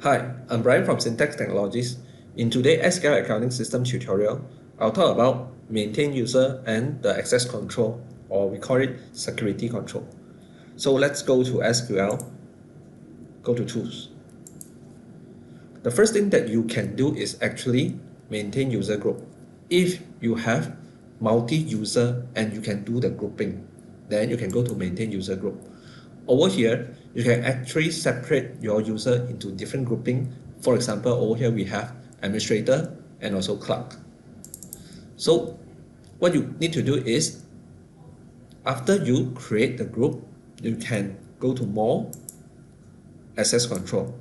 Hi, I'm Brian from Syntax Technologies. In today's SQL accounting system tutorial, I'll talk about maintain user and the access control, or we call it security control. So let's go to SQL, go to tools. The first thing that you can do is actually maintain user group. If you have multi-user and you can do the grouping, then you can go to maintain user group. Over here, you can actually separate your user into different grouping. For example, over here we have administrator and also clerk. So what you need to do is, after you create the group, you can go to more, access control.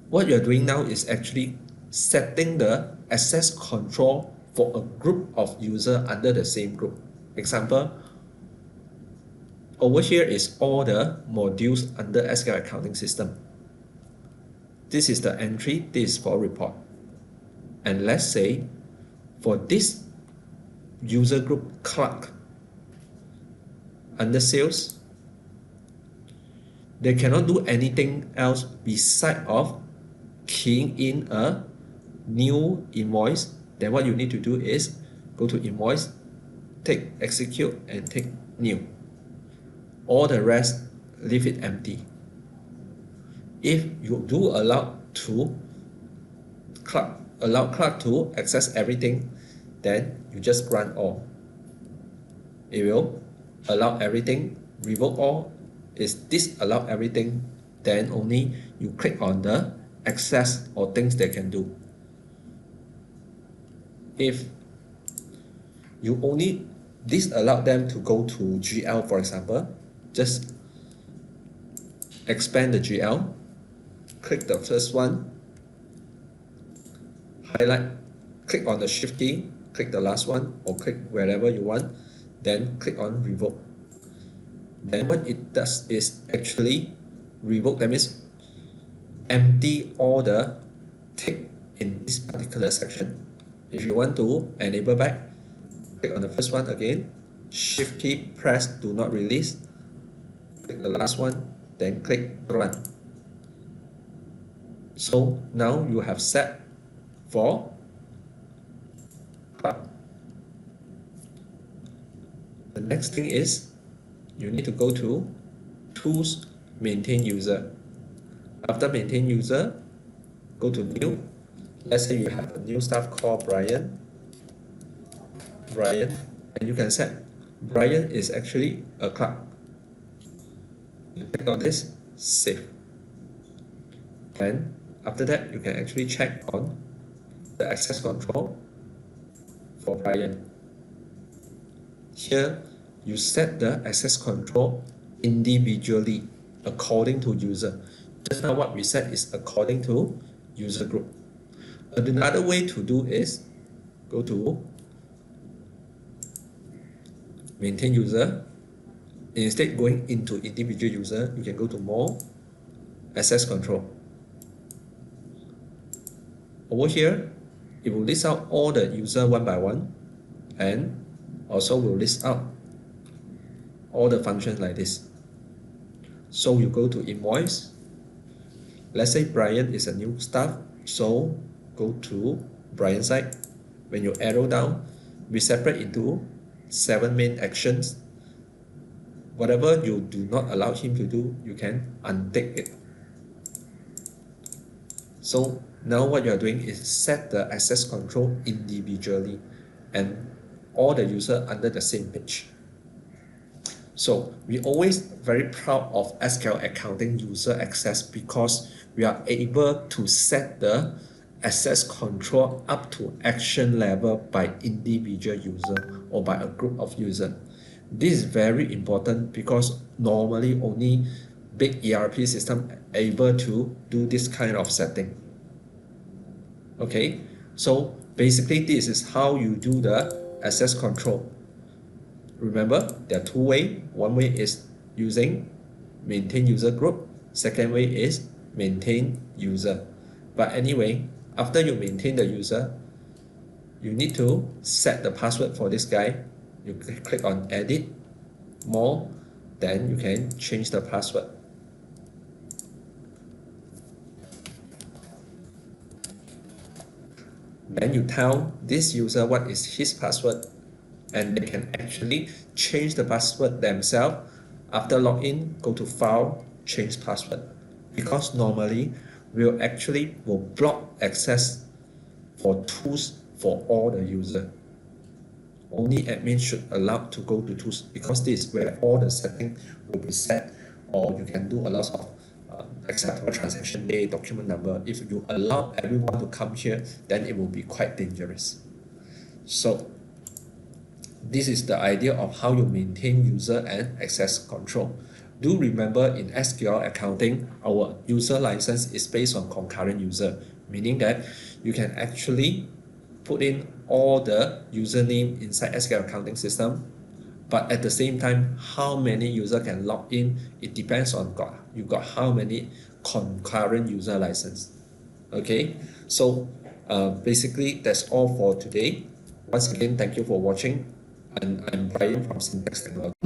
What you're doing now is actually setting the access control for a group of users under the same group. Example, over here is all the modules under SQL accounting system. This is the entry, this is for report. And let's say for this user group clerk under sales, they cannot do anything else beside of keying in a new invoice. Then what you need to do is go to invoice, take execute and take new. All the rest, leave it empty. If you do allow clerk to access everything, then you just grant all. It will allow everything, revoke all, is disallow everything, then only you click on the access or things they can do. If you only disallow them to go to GL, for example, just expand the GL, click the first one, highlight, click on the shift key, click the last one, or click wherever you want, then click on revoke. Then what it does is actually revoke, that means empty all the tick in this particular section. If you want to enable back, click on the first one again, shift key, press do not release, click the last one, then click run. So now you have set for cloud. The next thing is you need to go to tools, maintain user. After maintain user, go to new. Let's say you have a new staff called Brian, and you can set Brian is actually a clerk. You click on this, save. And after that, you can actually check on the access control for Brian. Here, you set the access control individually according to user. Just now what we said is according to user group. Another way to do is go to maintain user. Instead going into individual user, you can go to more, access control. Over here, it will list out all the user one by one, and also will list out all the functions like this. So you go to invoice. Let's say Brian is a new staff, so go to Brian side. When you arrow down, we separate into 7 main actions. Whatever you do not allow him to do, you can untick it. So now what you are doing is set the access control individually and all the users under the same page. So we always very proud of SQL accounting user access because we are able to set the access control up to action level by individual user or by a group of users. This is very important because normally only big ERP system able to do this kind of setting. Okay, so basically this is how you do the access control. Remember, there are 2 ways. One way is using maintain user group. Second way is maintain user. But anyway, after you maintain the user, you need to set the password for this guy. You click on edit, more, then you can change the password. Then you tell this user what is his password, and they can actually change the password themselves. After login, go to File, change password. Because normally, will block access for tools for all the user. Only admin should allow to go to tools, because this is where all the settings will be set, or you can do a lot of acceptable transaction day, document number. If you allow everyone to come here, then it will be quite dangerous. So this is the idea of how you maintain user and access control. Do remember, in SQL accounting, our user license is based on concurrent user, meaning that you can actually put in all the username inside SQL accounting system, but at the same time, how many user can log in, it depends on you got how many concurrent user license. Okay, so basically that's all for today. Once again, thank you for watching, and I'm Brian from Syntax Technology.